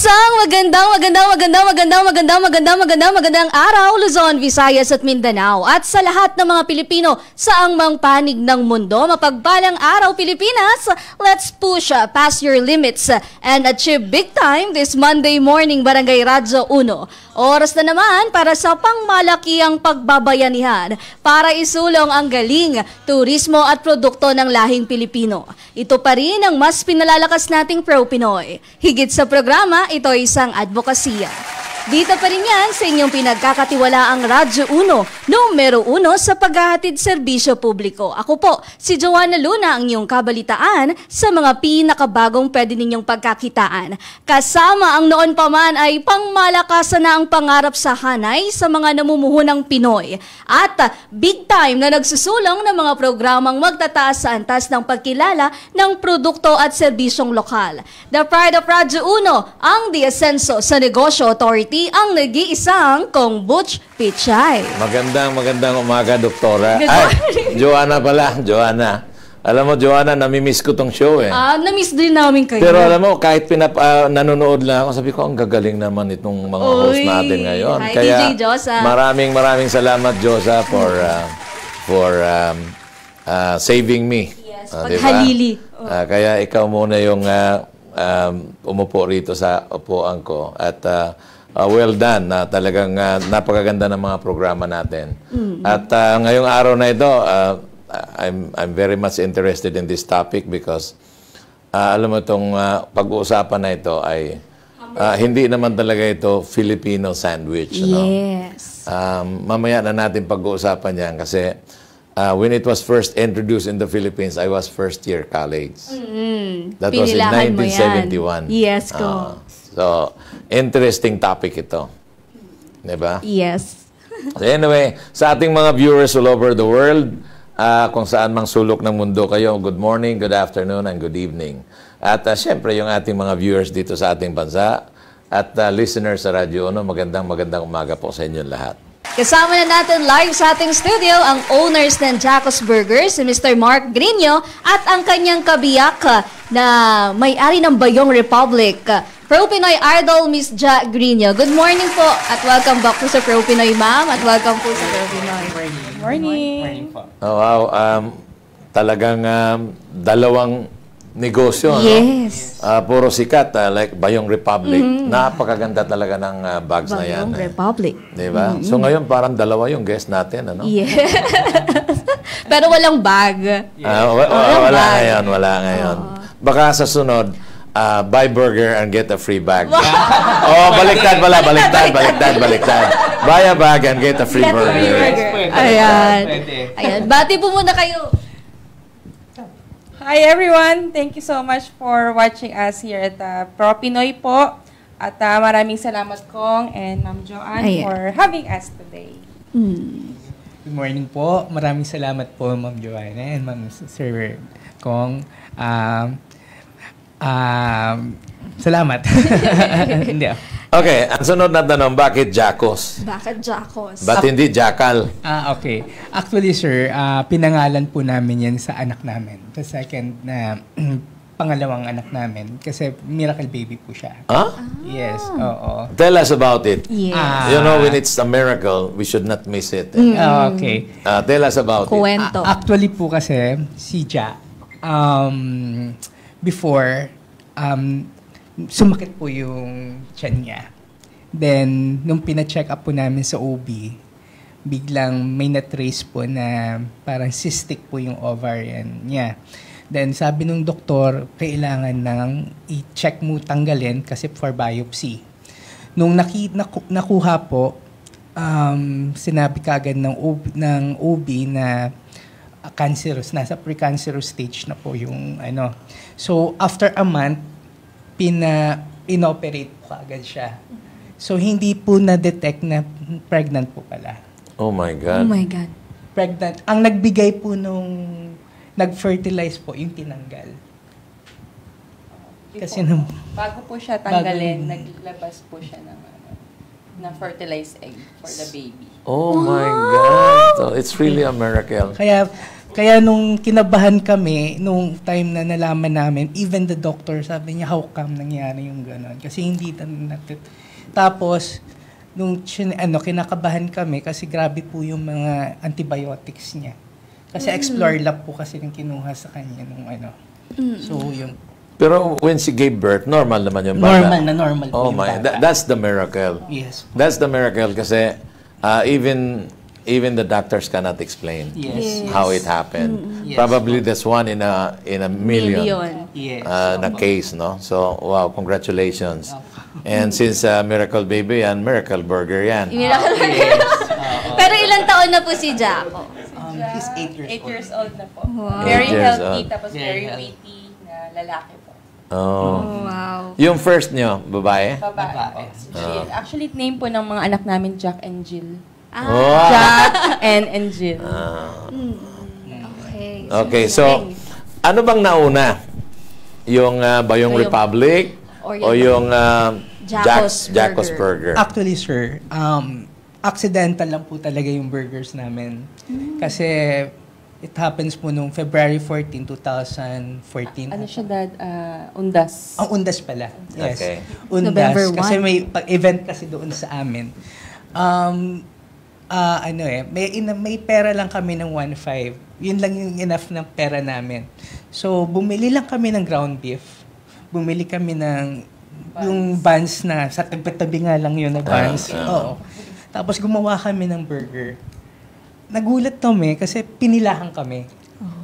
Magandang araw, Luzon, Visayas at Mindanao at sa lahat ng mga Pilipino sa angmang panig ng mundo. Mapagpalang araw, Pilipinas! Let's push past your limits and achieve big time this Monday morning, Barangay Radyo 1. Oras na naman para sa pangmalakiang pagbabayanihan para isulong ang galing, turismo at produkto ng lahing Pilipino. Ito pa rin ang mas pinalalakas nating pro-Pinoy. Higit sa programa, ito ay isang advokasya. Dito pa rin yan sa inyong pinagkakatiwalaang Radyo 1, numero 1 sa paghahatid serbisyo publiko. Ako po, si Joanna Luna, ang inyong kabalitaan sa mga pinakabagong pwede ninyong pagkakitaan. Kasama ang noon pa man ay pangmalakasan na ang pangarap sa hanay sa mga namumuhunang Pinoy. At big time na nagsusulong ng mga programang magtataas sa antas ng pagkilala ng produkto at serbisyong lokal. The Pride of Radyo 1, ang The Ascenso sa Negosyo Authority, ang nag-iisang Kong Butch Pichay. Magandang umaga, Doktora. Ay, Joanna pala, Joanna. Alam mo, Joanna, namimiss ko tong show eh. Namiss din namin kayo. Pero alam mo, kahit nanonood lang ako, sabi ko, ang gagaling naman itong mga host natin ngayon. Hi, Kaya, DJ Josa. maraming salamat, Josa, for saving me. Yes, paghalili. Kaya ikaw muna yung umupo rito sa upuan ko. At well done. Talagang napakaganda ng mga programa natin. At ngayong araw na ito, I'm very much interested in this topic because alam mo itong pag-uusapan na ito ay hindi naman talaga ito Filipino sandwich. Yes. Mamaya na natin pag-uusapan yan kasi when it was first introduced in the Philippines, I was first year college. That was in 1971. Yes, ko. So, interesting topic ito. Diba? Yes. So anyway, sa ating mga viewers all over the world, kung saan mang sulok ng mundo kayo, good morning, good afternoon, and good evening. At syempre, yung ating mga viewers dito sa ating bansa at listeners sa Radyo 1, magandang umaga po sa inyo lahat. Kasama na natin live sa ating studio ang owners ng Jacos Burgers, si Mr. Mark Grino at ang kanyang kabiyak na may-ari ng Bayong Republic, Pro-Pinoy Idol, Miss Ja Grino. Good morning po at welcome back po sa Pro-Pinoy, ma'am, at welcome po sa Pro-Pinoy. Morning. Oh, wow, talagang dalawang negosyo. Yes. Puro sikat, like Bayong Republic. Napakaganda talaga ng bags na yan. Bayong Republic. Diba? So ngayon parang dalawa yung guest natin, ano? Yes. Pero walang bag. Wala ngayon. Baka sa sunod, buy burger and get a free bag. Baliktad pala. Baliktad. Buy a bag and get a free burger. Ayan. Bati po muna kayo. Hi everyone! Thank you so much for watching us here at Pro-Pinoy po. At maraming salamat Kong and Ma'am Joanne for having us today. Good morning po. Maraming salamat po Ma'am Joanne and Ma'am Sir Kong. Salamat. Hindi Okay, ang sunod na tanong, bakit Jacos? Bakit Jacos? Ba't hindi Jackal? Okay. Actually, sir, pinangalan po namin yan sa anak namin. The second na pangalawang anak namin. Kasi miracle baby po siya. Huh? Yes, oo. Tell us about it. Yes. You know, when it's a miracle, we should not miss it. Okay. Tell us about Kuwento. Actually po kasi, si Ja, before, sumakit po yung tiyan niya. Then, nung pina-check up po namin sa OB, biglang may na-trace po na parang cystic po yung ovarian niya. Then, sabi nung doktor, kailangan nang i-check mo tanggalin kasi for biopsy. Nung nakuha po, sinabi kaagad ng OB na cancerous, nasa precancerous stage na po yung ano. So, after a month, inoperate po agad siya. So, hindi po na-detect na pregnant po pala. Oh my God. Pregnant. Ang nagbigay po nung nag-fertilize po, yung tinanggal. Kasi bago po siya tanggalin, naglabas po siya ng na fertilized egg for the baby. Oh my God. So, it's really a miracle. Kaya Kaya nung kinabahan kami, nung time na nalaman namin, even the doctor sabi niya, how come nangyari yung gano'n? Kasi hindi natin. Tapos, nung kinakabahan kami kasi grabe po yung mga antibiotics niya. Kasi Explore Lab po kasi yung kinuha sa kanya nung ano. So, yun. Pero when she gave birth, normal naman yung bata. Normal Oh po yung my, bata. that's the miracle. Yes. That's the miracle kasi even the doctors cannot explain Yes. how it happened. Yes. Probably that's one in a million, Yes. na case, no? So, wow, congratulations. And since Miracle Baby yan, Miracle Burger yan. Pero ilang taon na po si Jaco? He's 8 years 8 old. years old na po. Wow. Very 8 years healthy, old. tapos Very very healthy. witty na lalaki po. Oh. Wow. Yung first nyo, babae? Babae po. Si Jill. Actually, name po ng mga anak namin, Jack and Jill. Wow. Jack and Jill. Okay. Okay, so, ano bang nauna? Yung Bayong Bayong- Republic or o yung Jacos Jacos Burger? Actually, sir, accidental lang po talaga yung burgers namin. Kasi it happens po nung February 14, 2014. Ano siya, Dad? Undas. Ang Undas pala. Yes. Okay. Undas. November 1. Kasi may event kasi doon sa amin. May pera lang kami ng 1.5. Yun lang yung enough ng pera namin. So, bumili lang kami ng ground beef. Bumili kami ng yung buns na sa tabi-tabi nga lang yun na buns. Oo. Tapos gumawa kami ng burger. Nagulat kami kasi pinilahan kami.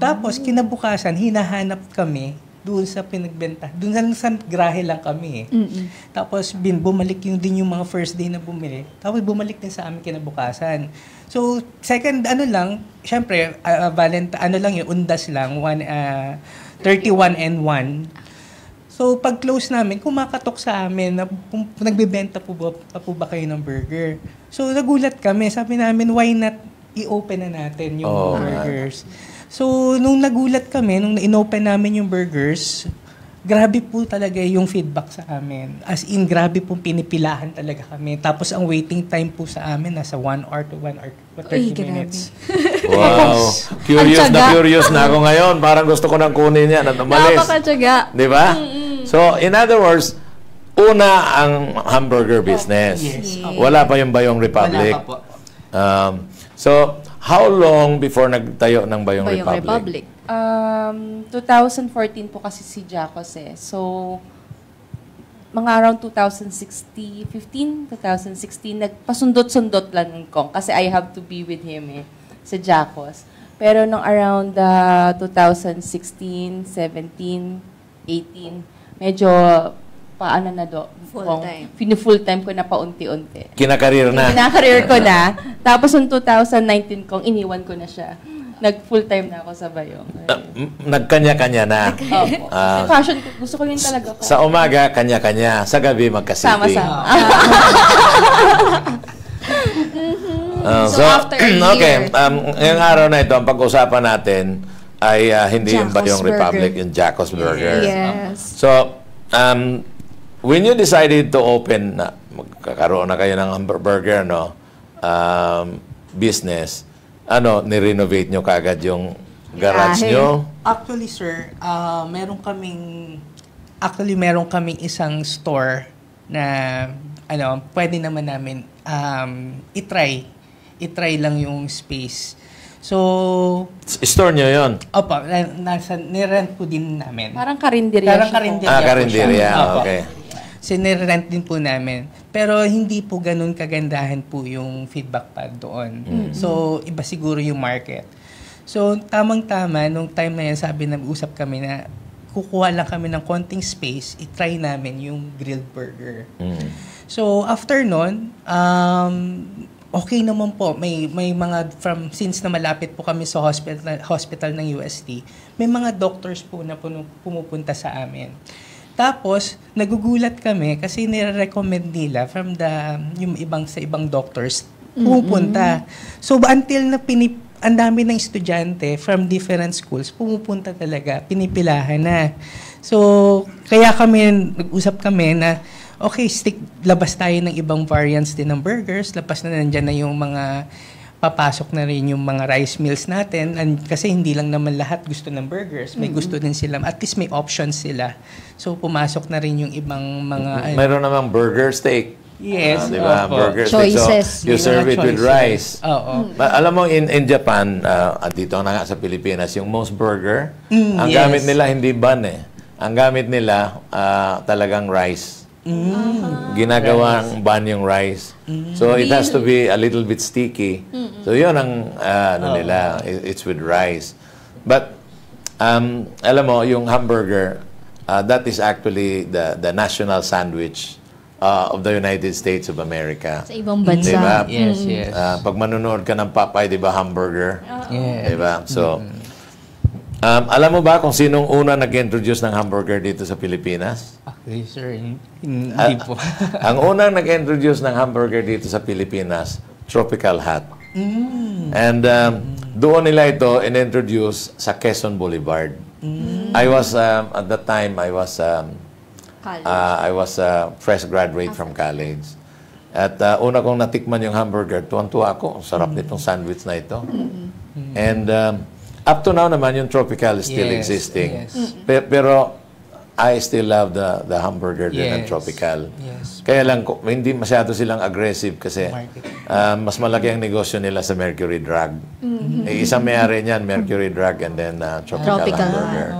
Tapos kinabukasan, hinahanap kami doon sa pinagbenta. Doon sa grahe lang kami. Tapos bumalik din yung mga first day na bumili. Tapos bumalik din sa amin kinabukasan. So, second, syempre, yung Undas lang, 31 and 1. So, pag close namin, kumakatok sa amin na nagbebenta pa po ba kayo ng burger. So, nagulat kami. Sabi namin, why not i-open na natin yung burgers. So, nung nagulat kami, nung in-open namin yung burgers, grabe po talaga yung feedback sa amin. As in, grabe po pinipilahan talaga kami. Tapos, ang waiting time po sa amin, nasa 1 hour to 1 hour to 30 minutes. Wow. Curious na ako ngayon. Parang gusto ko nang kunin yan at umalis. Napakatyaga. Di ba? So, in other words, una ang hamburger business. Yes. Wala pa yung Bayong Republic. Wala pa po. So, how long before nagtayo ng Bayong Bayong Republic? Republic. 2014 po kasi si Jacos eh. So, mga around 2016, nagpasundot-sundot lang ko kasi I have to be with him sa Jacos. Pero nung around 2016, 17, 18, medyo paano na do? Full time ko na paunti-unti. Kinakareer na. Kinakareer ko na. Tapos noong 2019 kong iniwan ko na siya. Nag-full time na ako sa Bayong. Nagkanya-kanya na. Opo. Fashion, gusto ko yun talaga. Sa umaga, kanya-kanya. Sa gabi, magkasiping. Sama-sama. So, after a year. Okay. Ngayong araw na ito, ang pag-usapan natin ay hindi yung Jacos Bayong Burger. Republic, yung Jacos Burger. Yes. So, when you decided to open, magkakaroon na kayo ng hamburger, business, ni-renovate nyo kaagad yung garage nyo? Actually, sir, meron kaming isang store na pwede naman namin i-try lang yung space. So, Store nyo yun? opo, nirent po din namin. Parang karinderya Parang siya. karinderya. Karinderya. Opo. Okay. Sinirent din po namin. Pero hindi po ganun kagandahan po yung feedback pa doon. So, iba siguro yung market. So, tamang-tama, nung time na yan, usap kami na kukuha lang kami ng konting space, i-try namin yung grilled burger. So, after nun, okay naman po. May mga since na malapit po kami sa hospital ng UST, may mga doctors po na pumupunta sa amin. Tapos, nagugulat kami kasi nire-recommend nila from yung ibang doctors pumupunta. So, until na ang dami ng estudyante from different schools, pumupunta talaga, pinipilahan na. So, kaya nag-usap kami na, okay, labas tayo ng ibang variants din ng burgers, labas na nandyan na yung mga papasok na rin yung mga rice meals natin. And kasi hindi lang naman lahat gusto ng burgers. May gusto din sila. At least may options sila. So, pumasok na rin yung ibang mga... Mayroon namang burger steak. Yes. Di ba? opo. Burger steak. Choices. So, you serve it with rice. Oo. Alam mo, in Japan, at dito na nga sa Pilipinas, yung most burger, ang yes. gamit nila hindi bun eh. Ang gamit nila talagang rice. Ginagawang bun yung rice. So it has to be a little bit sticky. So yun ang nila, it's with rice. But alam mo, yung hamburger, that is actually the national sandwich of the United States of America. Sa ibang bansa. Diba? Yes, yes. Pag manonood ka ng Popeye, di ba, hamburger? Yeah. Diba? So, alam mo ba kung sinong una nag-introduce ng hamburger dito sa Pilipinas? Actually, sir, hindi po. Ang unang nag-introduce ng hamburger dito sa Pilipinas, Tropical Hut. And doon nila ito in-introduce sa Quezon Boulevard. I was, at that time, I was a fresh graduate from college. At una kong natikman yung hamburger, tuwan-tuwa ako. Ang sarap nitong sandwich na ito. And up to now naman, yung Tropical is still existing. Yes. Pero I still love the hamburger din ng Tropical. Yes. Kaya lang, hindi masyado silang aggressive kasi mas malaki ang negosyo nila sa Mercury Drug. Isang may-ari niyan, Mercury Drug, and then Tropical Hamburger.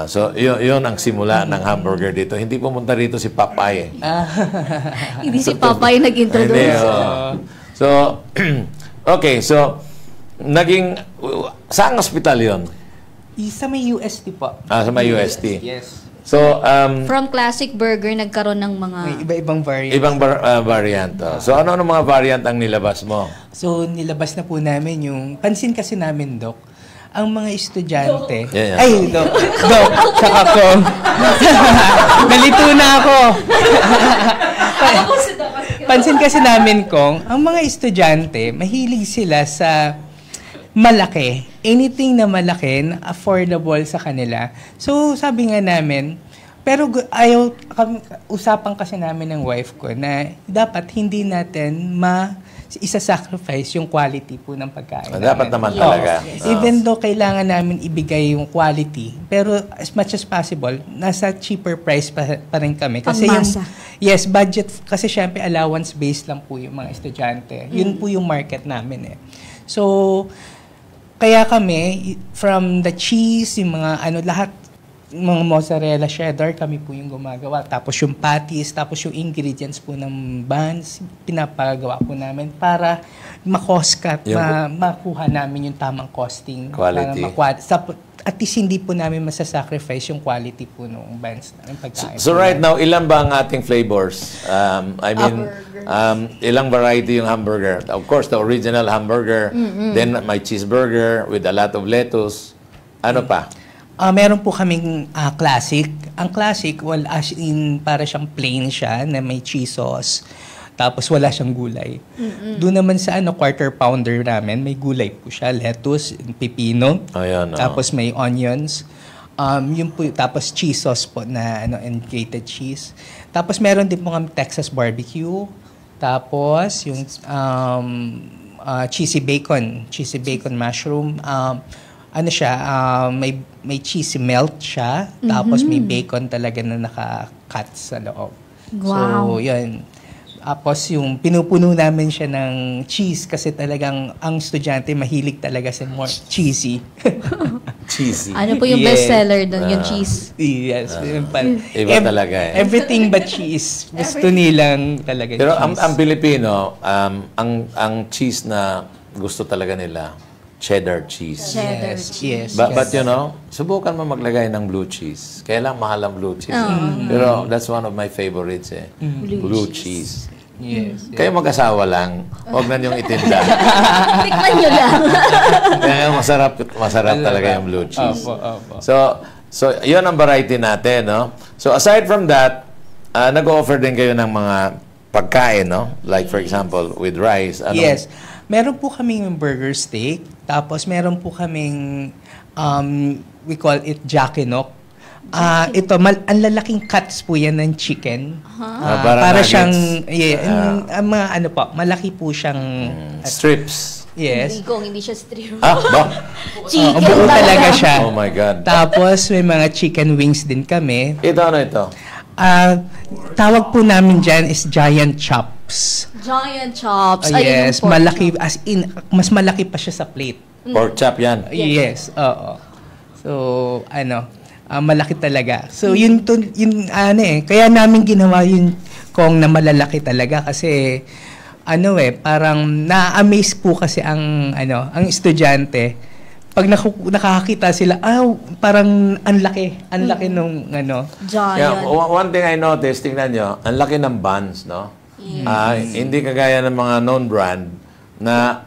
So, yun ang simula ng hamburger dito. Hindi pumunta rito si Popeye. Hindi si Popeye nag-introduce. Hindi, So, okay. So, saang hospital yun? Sa may UST po. Sa may UST. Yes. So, From classic burger, nagkaroon ng mga... May iba-ibang variant. ibang variant. So, ano mga variant ang nilabas mo? So, nilabas na po namin yung... Pansin kasi namin, Doc, ang mga estudyante... Yeah. Ay, Doc, saka ko. Nalito na ako. Pansin kasi namin kong, ang mga estudyante, mahilig sila sa malaki. Anything na malaki, affordable sa kanila. So, sabi nga namin, pero usapan kasi namin ng wife ko na dapat hindi natin isa-sacrifice yung quality po ng pagkain. Dapat naman talaga. Even though kailangan namin ibigay yung quality, pero as much as possible, nasa cheaper price pa rin kami. Kasi Pangmasa. Yes, budget, kasi syempre allowance-based lang po yung mga estudyante. Yun po yung market namin eh. So, kaya kami, from the cheese, yung mga lahat, mga mozzarella, cheddar, kami po yung gumagawa. Tapos yung patties, tapos yung ingredients po ng buns, pinapagawa po namin para ma-cost cut, makuha namin yung tamang costing. Quality. at least hindi po namin masasacrifice yung quality po ng buns ng pagkain. So right now, ilan ba ang ating flavors? I mean, ilang variety yung hamburger? Of course, the original hamburger, then my cheeseburger with a lot of lettuce. Ano pa? Meron po kaming classic. Ang classic, well, as in, para siyang plain siya na may cheese sauce. Tapos wala siyang gulay. Doon naman sa quarter pounder namin, may gulay po siya, lettuce, pipino. Ayan, Tapos may onions. Yun po, tapos cheese sauce po na and grated cheese. Tapos meron din po kami Texas barbecue. Tapos yung cheesy bacon mushroom. May cheesy melt siya. Tapos may bacon talaga na naka-cut sa loob. Wow. So, yun. Tapos yung pinupuno namin siya ng cheese kasi talagang ang estudyante mahilig talaga sa more cheesy. Cheesy. Ano po yung bestseller doon, yung cheese? Yes. Iba talaga eh. Everything but cheese. Gusto nilang talaga Pero cheese. ang Pilipino, ang cheese na gusto talaga nila, cheddar cheese. Cheddar Yes. But you know, subukan mo maglagay ng blue cheese. Kaya lang mahal ang blue cheese. Pero that's one of my favorites eh. Blue cheese. Yes. Kayo mag-asawa lang, huwag na niyong itinda. Tikman nyo lang. Kaya masarap talaga yung blue cheese. Opo. So yun ang variety natin, no? So aside from that, nag-offer din kayo ng mga pagkain, no? Like for example, with rice. Yes. Meron po kaming burger steak. Tapos meron po kaming, we call it Jack and Oak. Ito, ang lalaking cuts po yan ng chicken. Parang Para nuggets. siyang, mga ano po, malaki po siyang, Strips. yes. Hindi kung hindi siya steer. Ba? Chicken Buo talaga siya. Oh my God. Tapos, may mga chicken wings din kami. Ito ano ito? Tawag po namin dyan is giant chops. Giant chops. Yes, Ayun yung pork malaki, chop. as in, mas malaki pa siya sa plate. Pork chop yan. Yes, oo. So, malaki talaga. So, yun kaya namin ginawa yun kung na malalaki talaga kasi, parang na-amaze po kasi ang estudyante. Pag nakakakita sila, parang ang laki nung Giant. Yeah, one thing I noticed, tingnan nyo, ang laki ng buns, no? Hindi kagaya ng mga known brand na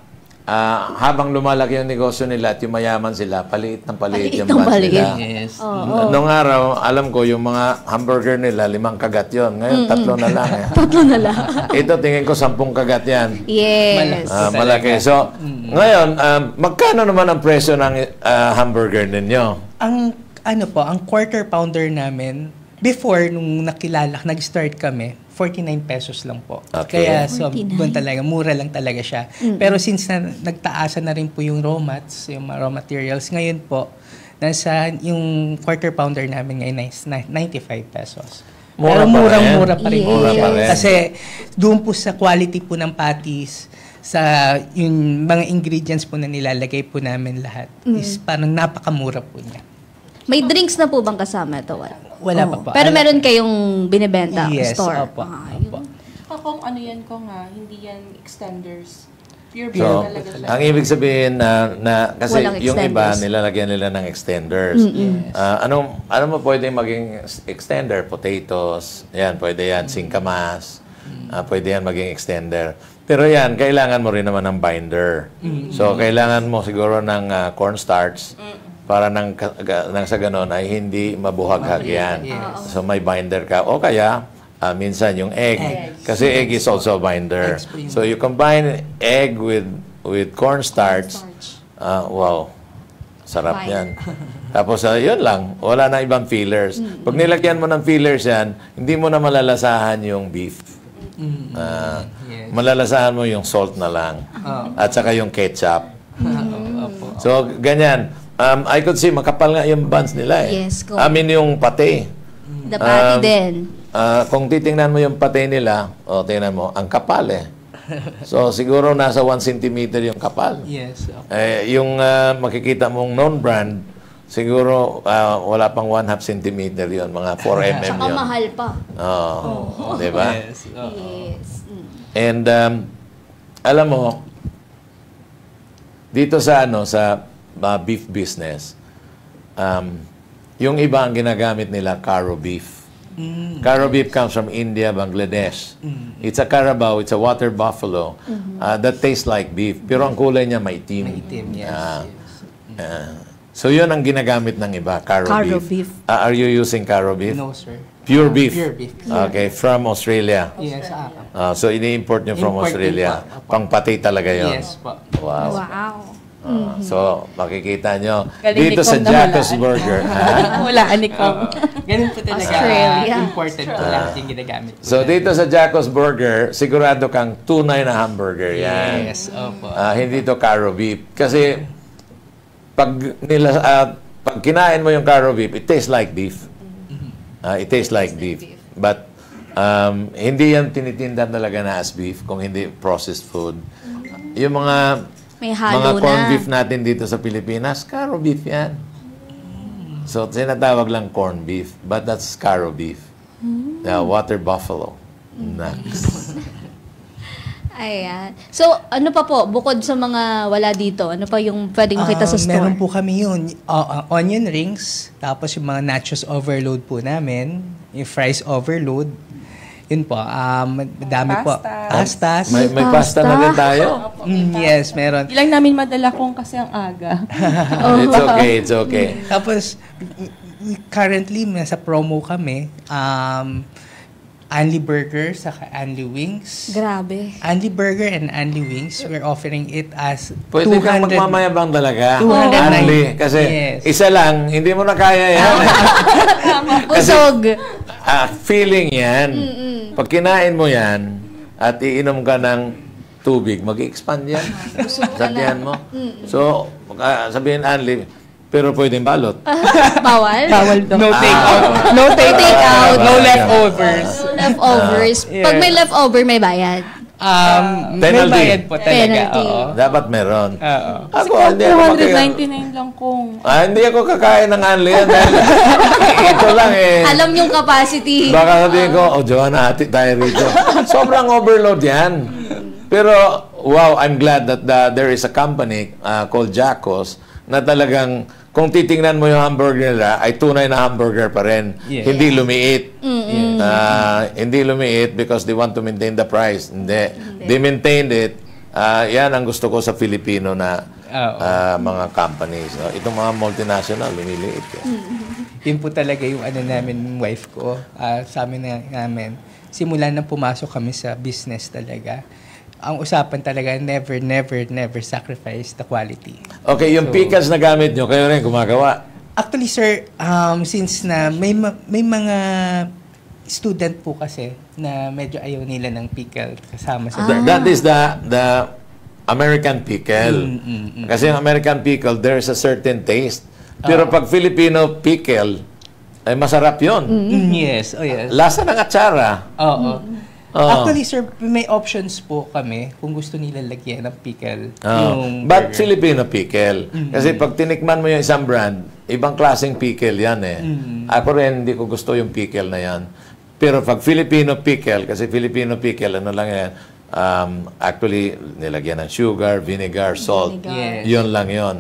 habang lumalaki yung negosyo nila at yung mayaman sila, paliit ng paliit yung buns nila. Yes. Noong araw, alam ko, yung mga hamburger nila, 5 kagat yon. Ngayon, 3 na lang. Tatlo na lang. Ito, tingin ko 10 kagat yan. Yes. Malaki. So, ngayon, magkano naman ang presyo ng hamburger ninyo? Ang quarter pounder namin, before, nung nag-start kami, 49 pesos lang po. Okay. Kaya, 49. talaga, mura lang talaga siya. Pero since nagtaasan na rin po yung raw mats, yung raw materials, ngayon po, yung quarter pounder namin ngayon is 95 pesos. Mura Pero pa rin. mura pa rin po Mura siya. pa rin. Kasi, doon po sa quality po ng patties, sa yung mga ingredients po na nilalagay po namin lahat, is parang napakamura po niya. May drinks na po bang kasama ito? Wala pa po. Pero meron kayong binibenta Yes, store? opo. Yun. Kung ano yan ko nga, hindi yan extenders. Pure beer So, talaga siya. ang ibig sabihin na kasi Walang yung iba, extenders. nilalagyan nila ng extenders. Ano mo pwede maging extender? Potatoes, yan, pwede yan, singkamas, pwede yan maging extender. Pero yan, kailangan mo rin naman ng binder. So, kailangan mo siguro ng cornstarch para nang sa ganon ay hindi mabuhaghag yan. So, may binder ka. O kaya, minsan yung egg. Kasi egg is also a binder. So, you combine egg with cornstarch. Wow. Sarap yan. Tapos, yun lang. Wala na ibang fillers. Pag nilagyan mo ng fillers yan, hindi mo na malalasahan yung beef. Malalasahan mo yung salt na lang. At saka yung ketchup. So, ganyan. I could see, makapal nga yung buns nila eh. Yes, I mean, yung pate. The patty din. Kung titingnan mo yung pate nila, tingnan mo, ang kapal eh. So, siguro nasa 1 centimeter yung kapal. Yes. Yung makikita mong known brand, siguro wala pang 1/2 centimeter yun, mga 4 mm Saka yun. mahal pa. Oo. Diba? Yes. Yes. And alam mo, dito sa beef business, yung iba ang ginagamit nila Caro beef. Caro beef comes from India, Bangladesh. It's a Carabao, it's a water buffalo that tastes like beef. Pero ang kulay niya maitim. Maitim, yes. So yun ang ginagamit ng iba, Caro beef. Are you using Caro beef? No, sir. Pure beef? Pure beef. Okay, from Australia. Yes, So ini-import nyo from Import Australia. din po. Pangpati talaga yun. Yes po. Wow. Wow. So, makikita nyo. Galing Dito ni sa Kong na Jacko's hulaan. Burger. Hulaan ni Kong. Ganun po talaga. Australia. Important po lahat yung ginagamit. po So, natin. dito sa Jacko's Burger, sigurado kang tunay na hamburger yan. Yes, opo. Hindi to Caro beef. Kasi, pag kinain mo yung Caro beef, it tastes like beef. It tastes like beef. But, hindi yan tinitinda talaga na as beef kung hindi processed food. Yung mga May halo corned na. beef natin dito sa Pilipinas, Caro beef yan. So, sinatawag lang corned beef, but that's Caro beef. Water buffalo. Next. Ayan. So, ano pa po, bukod sa mga wala dito, ano pa yung pwedeng makita sa store? Meron po kami yun. Onion rings, tapos yung mga nachos overload po namin, yung fries overload. Yun po, madami po. Pastas. May pasta na rin tayo. Yes, meron. Ilang namin madala kong kasi ang aga. It's okay, it's okay. Tapos, currently, nasa promo kami. Anli Burger, saka Anli Wings. Grabe. Anli Burger and Anli Wings, we're offering it as Pwede kang magmamayabang talaga. 209. Anli. Kasi Yes. isa lang, hindi mo na kaya yan. Busog. Feeling yan. Pag kinain mo yan, at iinom ka ng tubig, mag-expand yan. Sa tiyan mo. So, sabihin Anli, pero pwedeng balot. Bawal? Bawal daw. No take-out. No take-out. No leftovers. Leftovers. Pag may leftover, may bayad. May Penalty. bayad po talaga. Penalty. Oo. Dapat meron. Oo. Ako, hindi ako makikita. 299 lang kung... Hindi ako kakain ng Anli yan. Dahil ito lang eh. Alam yung capacity. Baka sabihin ko, Joanna, hati tayo rito. Sobrang overload yan. Pero, wow, I'm glad that there is a company called Jacos na talagang, kung titingnan mo yung hamburger nila, ay tunay na hamburger pa rin. Yeah. Hindi lumiit. Hindi lumiit because they want to maintain the price. Hindi. They maintained it. Yan ang gusto ko sa Filipino na mga companies. Itong mga multinational, lumiliit. Yun po talaga yung namin, wife ko. Sa amin namin, simula na pumasok kami sa business talaga, ang usapan talaga, never sacrifice the quality. Okay, yung pickles na gamit nyo, kayo rin gumagawa. Actually, sir, since na may mga student po kasi na medyo ayaw nila ng pickle kasama sa That is the American pickle. Kasi yung American pickle, there is a certain taste. Pero pag Filipino pickle, ay masarap yun. Yes, oh yes. Lasa ng atsara. Oo. Oo. Actually, sir, may options po kami kung gusto nila lagyan ng pickle. Yung But burger. Filipino pickle. Kasi pag tinikman mo yung isang brand, ibang klaseng pickle yan eh. Ako rin, hindi ko gusto yung pickle na yan. Pero pag Filipino pickle, kasi Filipino pickle, ano lang yan, actually, nilagyan ng sugar, vinegar, salt. Yes. Yun lang yun.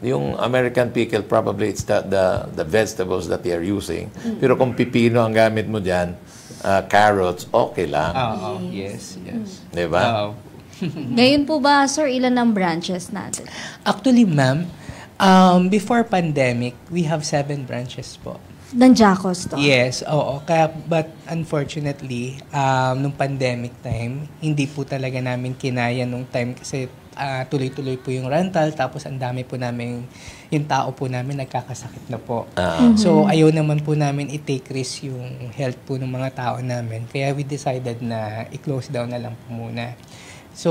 Yung American pickle, probably it's the vegetables that they are using. Pero kung pipino ang gamit mo dyan, carrots, okay lang. Oo, yes. Di ba? Oo. Ngayon po ba, sir, ilan ang branches natin? Actually, ma'am, before pandemic, we have 7 branches po. Ng Jacos to? Yes, oo. But unfortunately, nung pandemic time, hindi po talaga namin kinaya nung time kasi tuloy-tuloy po yung rental, tapos ang dami po namin, yung tao po namin nagkakasakit na po. So, ayaw naman po namin i-take risk yung health po ng mga tao namin. Kaya we decided na i-close down na lang po muna. So,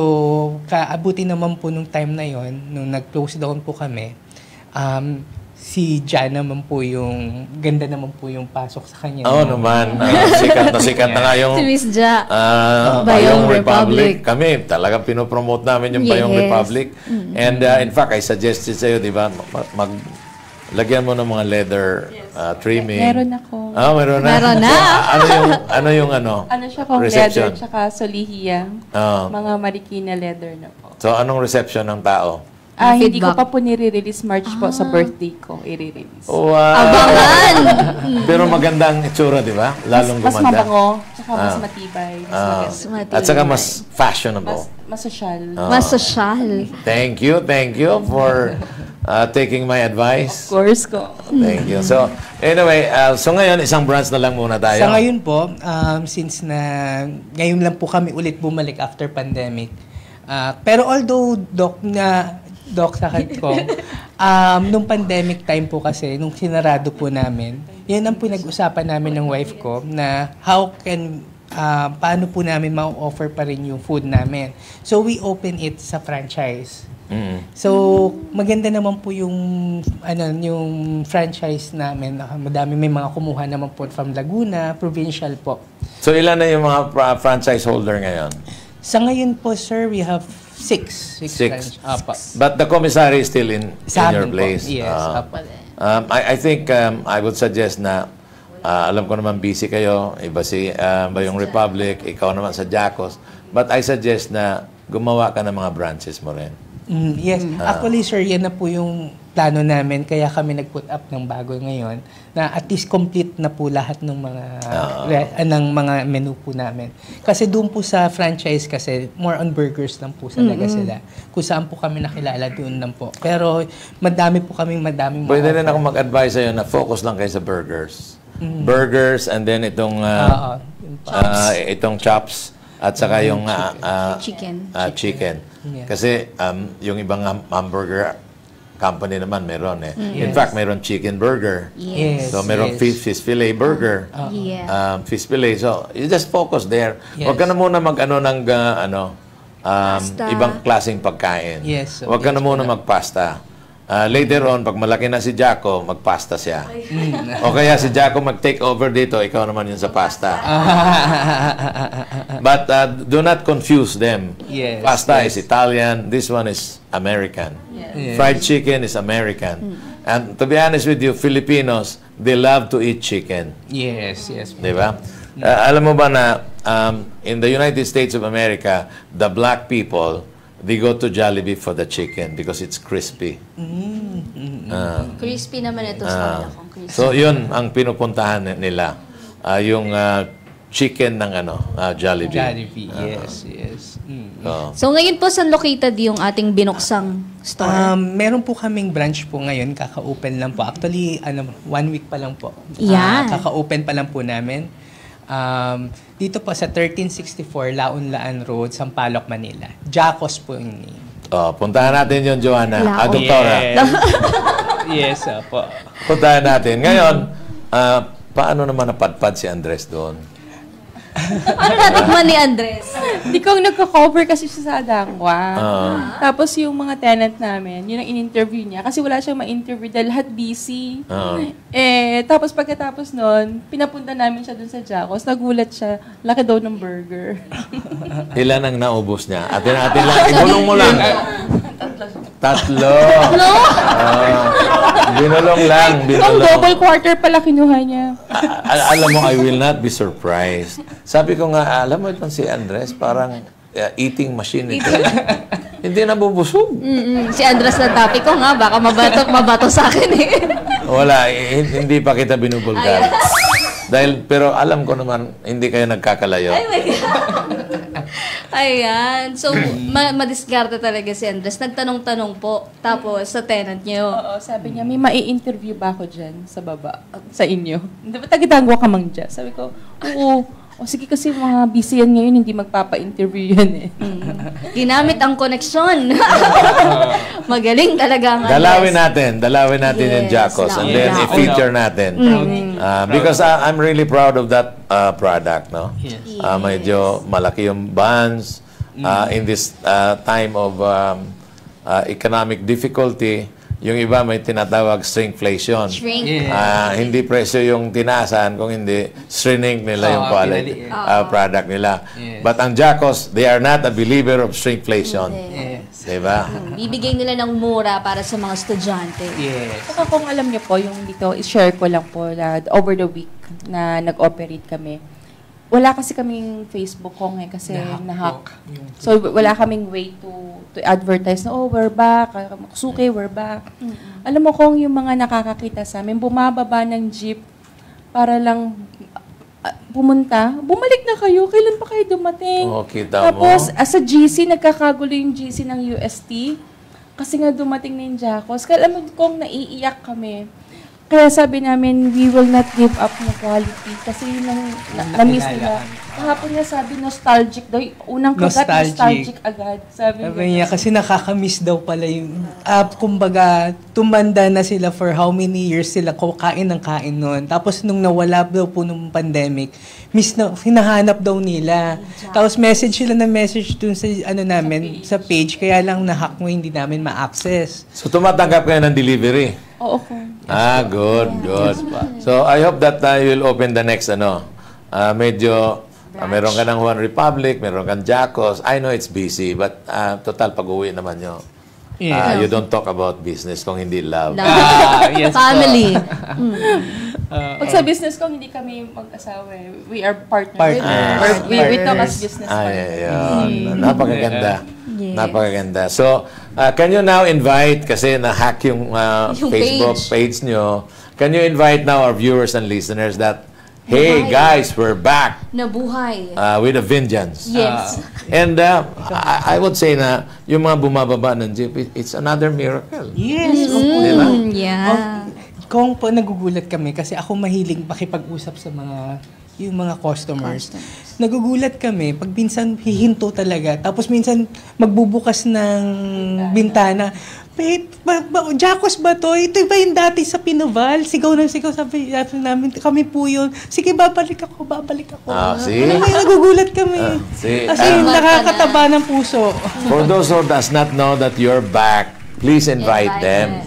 kaabuti naman po nung time na yon, nung nag-close down po kami, si Jan naman po yung, ganda naman po yung pasok sa kanya. Oo naman. Sikat na nga yung Si Miss Ja. Bayong Bayong Republic. Republic. Kami, talagang pinopromote namin yung Bayong Yes. Republic. And in fact, I suggested sa'yo, di ba, lagyan mo ng mga leather trimming. Meron ako. Meron na. Meron na. ano yung Ano siya kung reception? leather tsaka solihiya. Mga marikina leather na po. So, anong reception ng tao? Hindi ko Feedback. pa po nire-release. March po sa birthday ko, i-release. Wow! Abangan! Pero maganda ang itsura, di ba? Lalong Mas gumanda. mabango, tsaka mas matibay, mas maganda. At saka mas fashionable. Mas social. Mas social. Thank you for taking my advice. Of course ko. Thank you. So, anyway, so ngayon, isang branch na lang muna tayo. Sa ngayon po, since na ngayon lang po kami ulit bumalik after pandemic, pero although, Doc, sa ko, nung pandemic time po kasi, nung sinarado po namin, yan ang pinag-usapan namin ng wife ko na paano po namin ma-offer pa rin yung food namin. So, we open it sa franchise. So, maganda naman po yung franchise namin. Madami, may mga kumuha naman po from Laguna, provincial po. So, ilan na yung mga franchise holder ngayon? Sa ngayon po, sir, we have 6. 6. Apa. But the commissary is still in Sa your amin po. place. Yes, apa. I think I would suggest na alam ko naman busy kayo, iba si Bayong Republic, ikaw naman sa Jacos. But I suggest na gumawa ka ng mga branches mo rin. Yes. Actually, sir, yan na po yung plano namin. Kaya kami nag-put up ng bago ngayon na at least complete na po lahat ng mga menu po namin. Kasi doon po sa franchise kasi more on burgers lang po talaga sila. Kung saan po kami nakilala doon lang po. Pero madaming Pwede rin ako mag-advise sa'yo na focus lang kayo sa burgers. burgers, and then itong itong chops, at saka yung Chicken. chicken. Yeah. Kasi yung ibang hamburger company naman meron In fact, meron chicken burger. Yes. So meron fish fillet burger. Yeah. Fish fillet. So you just focus there. Yes. Huwag ka na muna mag-ano ng Pasta. ibang klaseng pagkain. Yes. Huwag ka na muna magpasta. Later on, pag malaki na si Jaco, magpasta siya. O kaya si Jaco mag-take over dito, ikaw naman yun sa pasta. But do not confuse them. Yes, Pasta is Italian, this one is American. Yes. Fried chicken is American. And to be honest with you, Filipinos, they love to eat chicken. Yes, yes. Di ba? Alam mo ba na in the United States of America, the black people, they go to Jollibee for the chicken because it's crispy. Crispy naman ito sa kung crispy. So, yun ang pinupuntahan nila. Yung chicken ng Jollibee. Jollibee, yes, yes. So ngayon po, saan located yung ating binuksang store? Meron po kaming branch po ngayon, kaka-open lang po. Actually, 1 week pa lang po. Yan. Kaka-open pa lang po namin. Dito po sa 1364 Laon-Laan Road, Sampaloc, Manila. Jacos po yung name. Puntahan natin yun, Joanna. Laon. Doktora. Yes, po. Puntahan natin. Ngayon, paano naman napadpad si Andres doon? Ano natikman ni Andres? Hindi ko nagka-cover kasi siya sa Adangwa. Tapos yung mga tenant namin, yun ang in-interview niya. Kasi wala siyang ma-interview dahil lahat busy. Tapos pagkatapos nun, pinapunta namin siya dun sa Jacos. Nagulat siya, laki daw ng burger. Ilan ang naubos niya? Atin-atin lang. Ibulong mo lang. Tatlo. Binulong lang. Ang Binulong. double quarter pala kinuha niya. Alam mo, I will not be surprised. Sabi ko nga, alam mo itong si Andres, parang eating machine ito. Hindi nabubusog. Si Andres na topic ko nga, baka mabato sa akin eh. Wala, hindi pa kita binubulgar. Pero alam ko naman, hindi kayo nagkakalayo. Ay my God. Ayan. So, madiskarte talaga si Andres. Nagtanong-tanong po. Tapos, sa tenant niyo. Oo, sabi niya, may mai-interview ba ako dyan sa baba, sa inyo? Di ba taga-Dangwa ka mang dyan? Sabi ko, oo. O sige kasi mga busy yan ngayon, hindi magpapa-interview yan eh. Ginamit ang koneksyon. Magaling talaga ang Dalawin natin yung Jacos and then i-feature natin. Because I'm really proud of that product, no? Yes. Medyo malaki yung buns. In this time of economic difficulty, yung iba may tinatawag shrinkflation. Shrink. Hindi presyo yung tinaasan, kung hindi, shrinking nila yung quality product nila. Yes. But ang Jacos, they are not a believer of shrinkflation. Yes. Diba? Bibigay nila ng mura para sa mga estudyante. Yes. Saka kung alam niyo po, yung dito, i-share ko lang po na over the week na nag-operate kami. Wala kasi kaming Facebook kong kasi na-hack. So, wala kaming way to advertise na, oh, we're back, suki, we're back. Alam mo kung yung mga nakakakita sa amin, bumababa ng jeep para lang pumunta, bumalik na kayo, kailan pa kayo dumating? Kita mo. Tapos, sa GC, nagkakagulo yung GC ng UST kasi nga dumating na yung Jacos. Kaya alam mo kung naiiyak kami. Kaya sabi namin, we will not give up ng quality kasi yun ang na-miss nila. Kahapon niya sabi, nostalgic daw. Unang kagat, nostalgic agad. Sabi niya, kasi nakakamiss daw pala yung, kumbaga, tumanda na sila for how many years sila kain ng kain noon. Tapos nung nawala daw po nung pandemic, hinahanap daw nila. Tapos message sila na message dun sa, namin, sa page, kaya lang na-hack mo, hindi namin ma-access. So, tumatanggap kayo ng delivery? Oo ko. Good. So, I hope that you will open the next, medyo, meron ka ng One Republic, meron kang Jacos. I know it's busy, but total, pag-uwi naman nyo. You don't talk about business kung hindi love. Yes, Family. Pag sa business ko, hindi kami mag-asawa. We are partners. We talk as business partners. Napakaganda. Yes. Napakaganda. So, can you now invite, kasi na-hack yung Facebook page nyo, can you invite now our viewers and listeners that, hey guys, we're back Nabuhay. with a vengeance. Yes. And I would say na yung mga bumababa ng jeep, it's another miracle. Yes. Diba? Yeah. Kung po nagugulat kami kasi ako mahilig makipag-usap sa yung mga customers. Nagugulat kami pag minsan hihinto talaga. Tapos minsan magbubukas ng bintana. Babe, Jacos ba to? Ito ba yung dati sa Pinoval? Sigaw ng sigaw, sabi namin, kami po yun. Sige, babalik ako. See? Ano, nagugulat kami. Kasi nakakataba ng puso. For those who does not know that you're back, please invite them.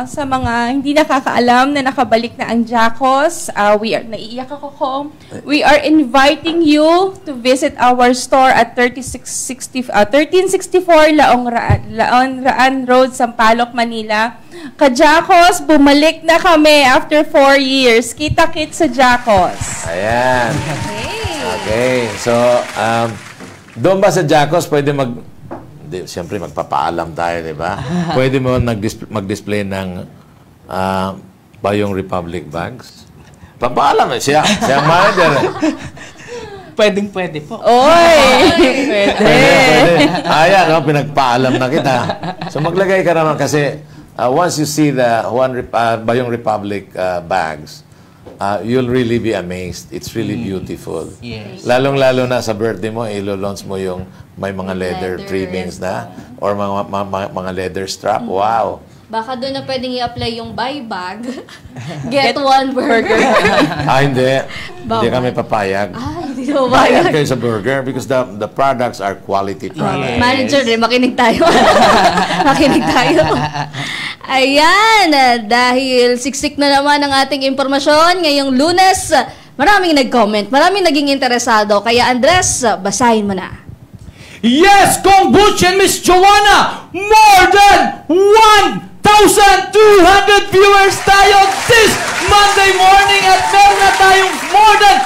Sa mga hindi nakakaalam na nakabalik na ang Jacos, naiiyak ako. We are inviting you to visit our store at 1364 Laon Raan Road, Sampaloc, Manila. Ka-Jacos, bumalik na kami after 4 years. Kita-kit sa Jacos. Ayan. Okay. So, doon ba sa Jacos pwede siyempre magpapaalam tayo, di ba? Pwede mo mag-display ng Bayong Republic bags? Papaalam siya ang manager. Pwede po. Oy! Pwede. Ayan, pinagpaalam na kita. So maglagay ka naman kasi once you see the Bayong Republic bags, you'll really be amazed. It's really beautiful. Yes. Lalong-lalo na sa birthday mo, ilo-launch mo yung may mga leather trimmings na or mga leather strap. Wow! Baka doon na pwedeng i-apply yung buy bag, get one burger. Hindi. Hindi kami papayag. Hindi mo Bayad bayad. kayo sa burger because the products are quality products. Manager rin, makinig tayo. Ayan, dahil siksik na naman ang ating impormasyon ngayong Lunes, maraming nag-comment, maraming naging interesado. Kaya Andres, basahin mo na. Yes, Kong Butch and Miss Joanna, more than 1,200 viewers tayo this Monday morning at meron na tayong more than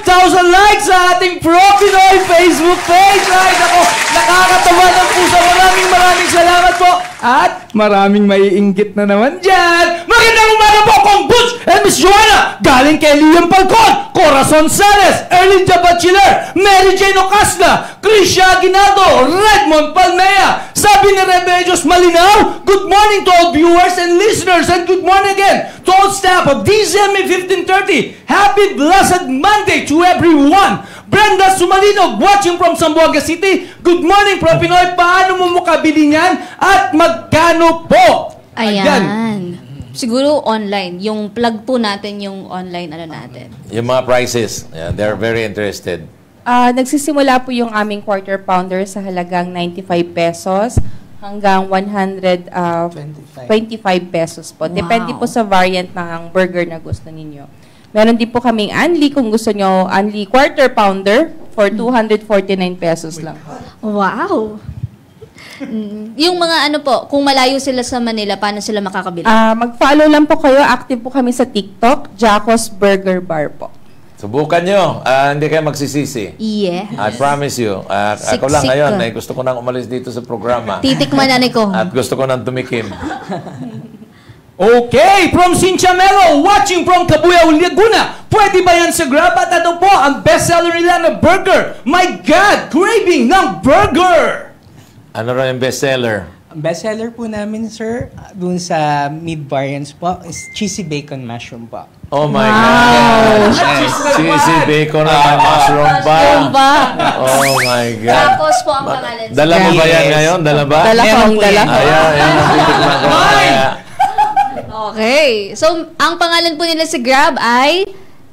5,000 likes sa ating ProPinoy Facebook page. Ay, ako, nakakatawa ng puso. Maraming salamat po. At maraming maiinggit na naman dyan. Magandang umaga po, Kong Butch and Miss Joanna. Galing kay Liam Falcon, Corazon Sales, Erlinda Bachiller, Mary Jane Ocasla, Krisha Aguinaldo, Redmond Palmea. Sabi ni Rebellios Malinaw, good morning to all viewers and listeners and good morning again to all staff of DZME 1530. Happy blessed Monday to everyone. Brenda Sumalinog, watching from Zamboanga City. Good morning, Pro Pinoy. Paano mo makabili niyan at magkano po? Ayan. Siguro online. Yung plug po natin yung online natin. Yung mga prices, they're very interested. Nagsisimula po yung aming quarter pounder sa halagang 95 pesos hanggang 125 pesos po. Wow. Depende po sa variant ng burger na gusto ninyo. Meron din po kaming Anli kung gusto nyo, Anli quarter pounder for 249 pesos lang. Wow! Yung mga kung malayo sila sa Manila, paano sila makakabili? Mag-follow lang po kayo. Active po kami sa TikTok, Jacos Burger Bar po. Subukan nyo. Hindi kayo magsisisi. Yes. I promise you. Ako lang ngayon, gusto ko nang umalis dito sa programa. Titikman na ni ko. At gusto ko nang tumikim. Okay, from Cynthia Melo, watching from Kabuyaw, Laguna. Pwede ba yan sa Grab? At ano po ang bestseller nila na burger? My God, craving ng burger! Ano rin yung bestseller? Ang bestseller po namin, sir, dun sa mid-variants po, is cheesy bacon mushroom po. Oh my God! Cheesy bacon na may mushroom pa. Oh my God! Tapos po ang pangalan. Dala mo ba yan ngayon? Dala ba? Dala ko. Ayan, titikman ko. Okay. So, ang pangalan po nila sa Grab ay?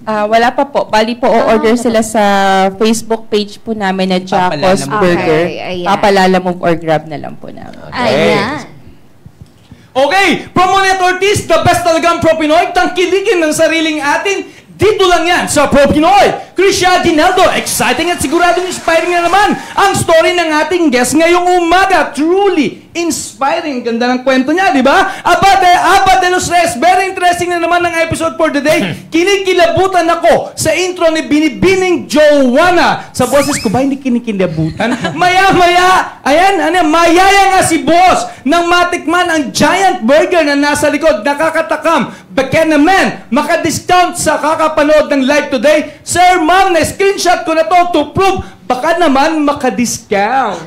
Wala pa po. Bali po, order sila sa Facebook page po namin na Jacos Burger. Okay, ayan. Papalala Move or Grab na lang po namin. Ayan. Okay, from Monet Ortiz, the best talagang Pro Pinoy, tangkilikin ng sariling atin. Dito lang yan sa Pro Pinoy. Krisha Aguinaldo, exciting at siguradong inspiring na naman ang story ng ating guest ngayong umaga. Truly inspiring. Ganda ng kwento niya, di ba? Abad de los Reyes, very interesting na naman ang episode for today. Kinikilabutan ako sa intro ni Binibining Joanna. Sa boses ko ba hindi kinikilabutan? Maya-maya, mayaya nga si boss nang matikman ang giant burger na nasa likod. Nakakatakam. Baka naman, maka-discount sa kakapanood ng live today. Sir, ma'am, na-screenshot ko na to prove baka naman maka-discount.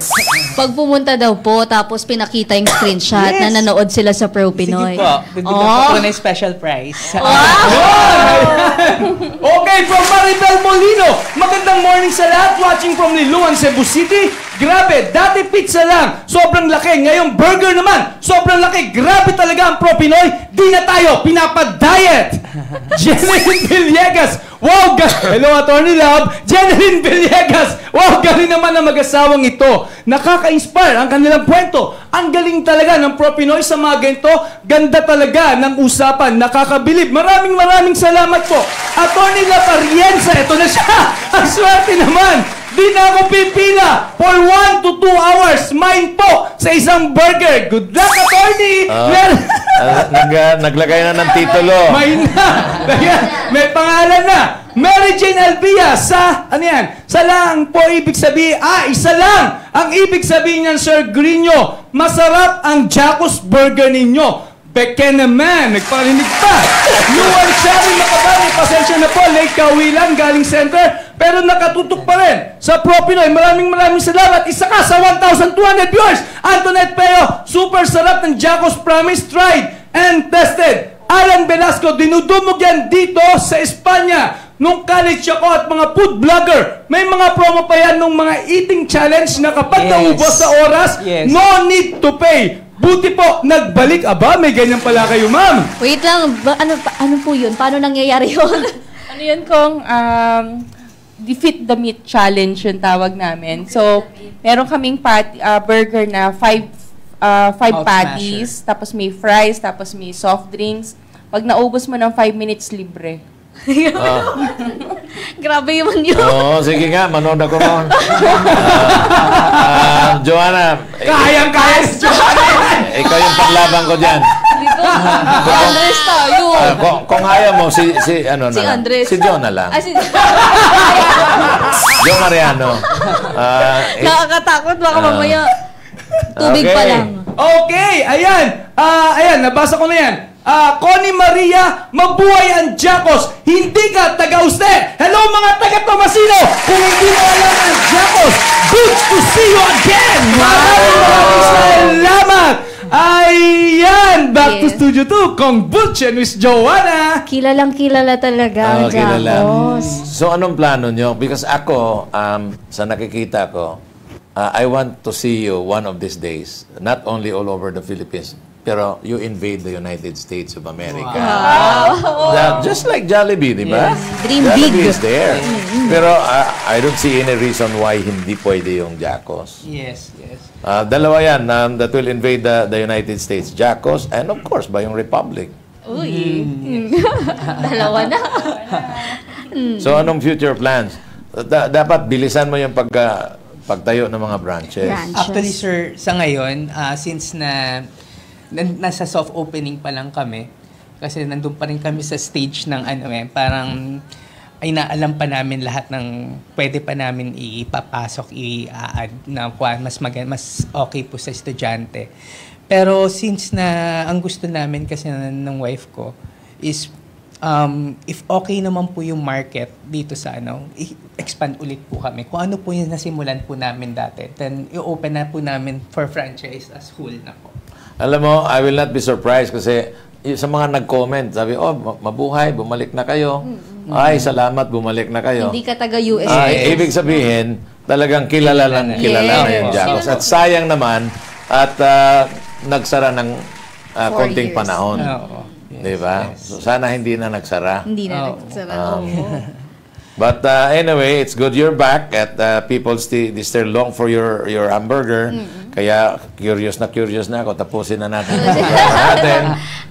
Pag pumunta daw po, tapos pinakita yung screenshot na nanood sila sa Pro Pinoy. Sige po, bibigyan ko ng special prize. Okay, from Maribel Molino. Magandang morning sa lahat. Watching from Liloan, Cebu City. Grabe, dati pizza lang. Sobrang laki. Ngayon, burger naman. Sobrang laki. Grabe talaga ang Pro Pinoy. Di na tayo pinapadiet. Jeneline Villegas. Wow, hello, Attorney Love. Jeneline Villegas. Wow, galing naman ang mag-asawang ito. Nakaka-inspire ang kanilang kwento. Ang galing talaga ng Pro Pinoy sa mga ganito. Ganda talaga ng usapan. Nakakabilib. Maraming salamat po. Attorney Love Arienza. Ito na siya. Ang swerte naman. Di na ako pipila for 1 to 2 hours. Mine po sa isang burger. Good luck, Attorney! Naglagay na ng titulo. Mine na. May pangalan na. Mary Jane Alvia sa, ano yan? Sa lang po ibig sabihin, isa lang. Ang ibig sabihin niyan, Sir Grino, masarap ang Jacos Burger ninyo. Beke naman, nagparinig pa. Luan Shari Makabani, pasensya na po, late kawilan, galing center, pero nakatutok pa rin sa Pro Pinoy. Maraming salamat. Isa ka sa 1,200 viewers. Antoinette Peo, super sarap ng Jacos Promise, tried and tested. Alan Velasco, dinudumog yan dito sa Espanya. Nung college ako at mga food vlogger, may mga promo pa yan nung mga eating challenge na kapag naubos sa oras, no need to pay. Buti po, nagbalik. Aba, may ganyan pala kayo, ma'am. Wait lang, ano po yun? Paano nangyayari yun? Ano yun kung defeat the meat challenge yung tawag namin. So, meron kaming burger na 5 patties, tapos may fries, tapos may soft drinks. Pag naubos mo ng 5 minutes, libre. Grabe yun yun. Oo, sige nga, manood ako noon. Joanna. Kayang-kaya si Joanna. Ikaw yung panlaban ko dyan. Dito, Andres tayo. Kung ayaw mo, si Andres. Si John na lang. Si John Mariano. Nakakatakot, baka mamaya. Tubig pa lang. Okay, ayan. Ayan, nabasa ko na yan. Connie Maria, mabuhay ang Jacos. Hindi ka taga-Uste. Hello mga taga-Tomasino. Kung hindi mo alam ang Jacos, good to see you again. Maraming salamat. Ayan, back to Studio 2. Kombucha Miss Joanna. Kilala talaga ang Jacos. So anong plano nyo? Because ako, sa nakikita ko, I want to see you one of these days, not only all over the Philippines, pero you invade the United States of America. Wow. Just like Jollibee, di ba? Yes. Dream Jollibee big. is there. Pero I don't see any reason why hindi pwede yung Jacos. Yes. Dalawa yan that will invade the United States. Jacos and of course ba yung Republic. Uy. Dalawa na. So anong future plans? Dapat bilisan mo yung pagtayo ng mga branches. Actually, sir, sa ngayon, since nasa soft opening pa lang kami, kasi nandun pa rin kami sa stage ng parang ay naalam pa namin lahat ng pwede pa namin ipapasok, i-add na mas okay po sa estudyante. Pero since ang gusto namin kasi ng wife ko is if okay naman po yung market dito sa i-expand ulit po kami. Kung ano po yung nasimulan po namin dati, then i-open na po namin for franchise as whole na po. Alam mo, I will not be surprised kasi sa mga nag-comment, sabi, mabuhay, bumalik na kayo. Ay, salamat, bumalik na kayo. Hindi ka taga-US. Ibig sabihin, talagang kilala na yung Jacos. At sayang naman, at nagsara ng konting panahon. Diba? So, sana hindi na nagsara. Hindi na nagsara. But anyway, it's good you're back at people still long for your hamburger. Kaya curious na ako. Tapusin na natin.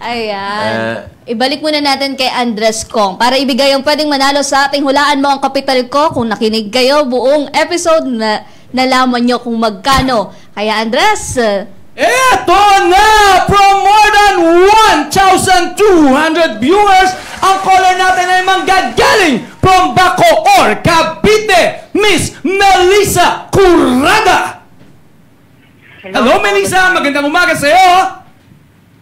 Ayan. Ibalik muna natin kay Andres Kong para ibigay ang pwedeng manalo sa ating Hulaan Mo ang Kapital Ko. Kung nakinig kayo, buong episode na nalaman nyo kung magkano. Kaya Andres, eto na! From more than 1,200 viewers, ang caller natin ay manggagaling from Bacoor, Cavite, Miss Melissa Curada. Hello, Melissa. Magandang umaga sa'yo.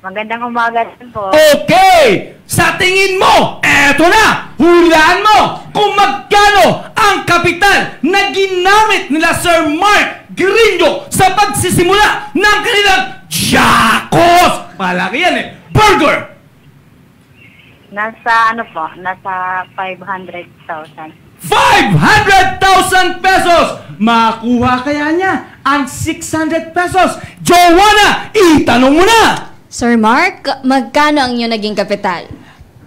Magandang umaga din po. Okay! Sa tingin mo, eto na! Hulaan mo kung magkano ang kapital na ginamit nila Sir Mark Gringo sa pagsisimula ng kanilang Jacos! Malaki yan eh! Burger! Nasa ano po? Nasa 500,000. 500,000 pesos! Makuha kaya niya ang 600 pesos? Joanna, itanong mo na! Sir Mark, magkano ang inyong naging kapital?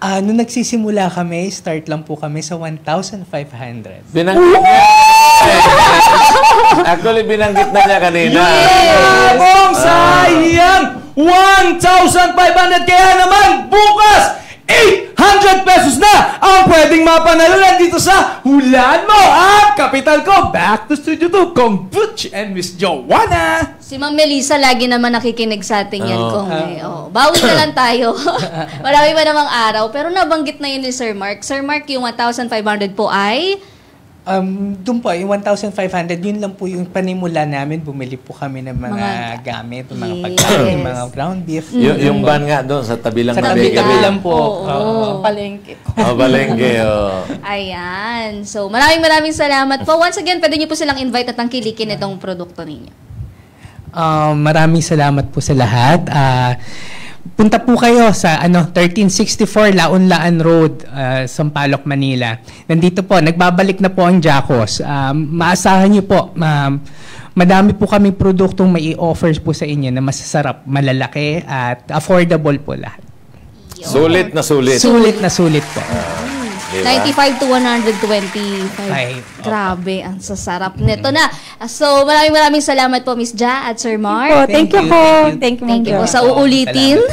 Nung nagsisimula kami, start lang po kami sa 1,500. Binanggit niya. Actually, binanggit na niya kanina. Kung sayang! 1,500! Kaya naman, bukas, 800 pesos na ang pwedeng mapanalunan dito sa Hulaan Mo! At kapital ko, back to Studio 2, Kong Butch and Miss Joanna! Si Ma'am Melissa lagi naman nakikinig sa atin yan, Kong. Bawi na lang tayo. Marami pa namang araw. Pero nabanggit na yun ni Sir Mark. Sir Mark, yung 1,500 po ay... Doon po, yung 1,500, yun lang po yung panimula namin. Bumili po kami ng mga gamit, mga pagkain, mga ground beef. Yung van nga doon, sa tabi lang Sa ng tabi bakery. lang po. Palengke. Balengke, oh. Ayan. So, maraming salamat po. Once again, pwede niyo po silang invite at tangkilikin itong produkto ninyo. Maraming salamat po sa lahat. Punta po kayo sa 1364 Laon-Laan Road, Sampaloc, Manila. Nandito po, nagbabalik na po ang Jacos. Maasahan niyo po, madami po kaming produktong may i-offers po sa inyo na masasarap, malalaki at affordable po lahat. Sulit na sulit. Sulit na sulit po. Diba? 95 to 125. Grabe, ang sasarap nito na. So, maraming salamat po, Miss Ja at Sir Mark. Thank you po. Thank you, Thank you po sa uulitin.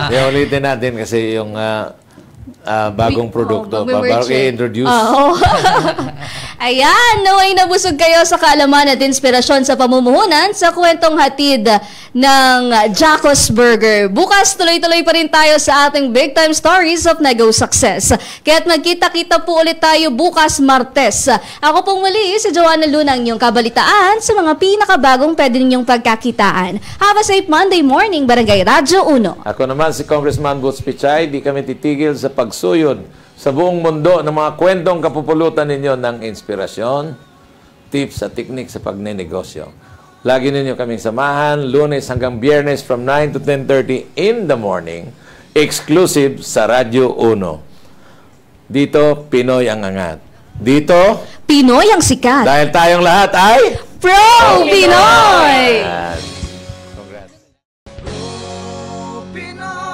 Ulitin natin kasi yung bagong produkto. Bago i-introduce. Ayan, naway nabusog kayo sa kaalaman at inspirasyon sa pamumuhunan sa kwentong hatid ng Jacos Burger. Bukas, tuloy-tuloy pa rin tayo sa ating Big Time Stories of Nego Success. Kaya't magkita-kita po ulit tayo bukas Martes. Ako pong muli, si Joanna Lunang, yung kabalitaan sa mga pinakabagong pwede ninyong pagkakitaan. Have a safe Monday morning, Barangay Radyo 1. Ako naman si Congressman Butch Pichay. Di kami titigil sa pagsuyod sa buong mundo ng mga kwentong kapupulutan ninyo ng inspirasyon, tips at teknik sa pagnenegosyo. Lagi ninyo kaming samahan, Lunes hanggang Biyernes from 9 to 10:30 in the morning, exclusive sa Radyo 1. Dito, Pinoy ang angat. Dito, Pinoy ang sikat. dahil tayong lahat ay Pro Pinoy! Congrats. Pinoy!